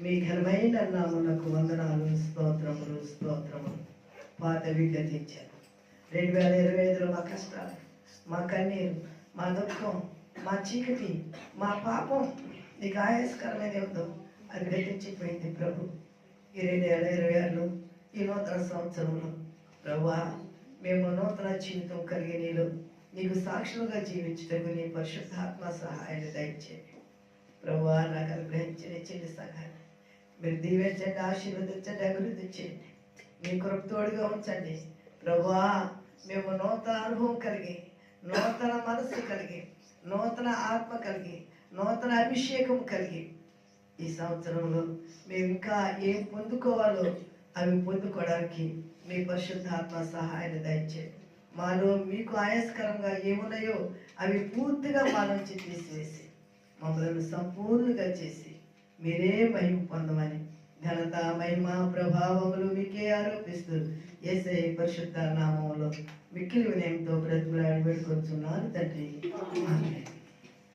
మీ ఘనమైన నామమునకు వందనాలు, స్తోత్రములు స్తోత్రములు. పాత విజ్ఞతించారు 2025లో మా కష్టాలు, మా కన్నీరు, మా దుఃఖం, మా చీకటి, మా పాపం నీకు ఆయాస్కరమైన ఉందో అది గతించిపోయింది ప్రభు. ఈ 2026లో ఈ నూతన సంవత్సరంలో ప్రభువా మేము నూతన జీవితం కలిగి నీకు సాక్షులుగా జీవించటకు నీ పరిశుద్ధాత్మ సహాయాన్ని దయచేయండి ప్రభువా. నాకు అనుగ్రహించిన చిన్న సహాయం మీరు దీవించండి, ఆశీర్వదించండి, అభివృద్ధి చేయండి. మీ కృప తోడుగా ఉంచండి ప్రభువా. మేము నూతన అనుభవం కలిగి, నూతన మనస్సు కలిగి, నూతన ఆత్మ కలిగి, నూతన అభిషేకం కలిగి ఈ సంవత్సరంలో మేము ఇంకా ఏం పొందుకోవాలో అవి పొందుకోవడానికి మీ పరిశుద్ధాత్మ సహాయాన్ని దయచేయండి. మాలో మీకు ఆయాస్కరంగా ఏమున్నాయో అవి పూర్తిగా మా నుంచి తీసివేసి మమ్మల్ని సంపూర్ణంగా చేసి మీరే మహిమ పొందమని ఘనత, మహిమ, ప్రభావములు మీకే ఆరోపిస్తూ యేసయ్య పరిశుద్ధ నామములో మిక్కిలి వినయంతో బ్రతుకులాడి వేడుకొచ్చున్నాను తండ్రి. ఆమేన్.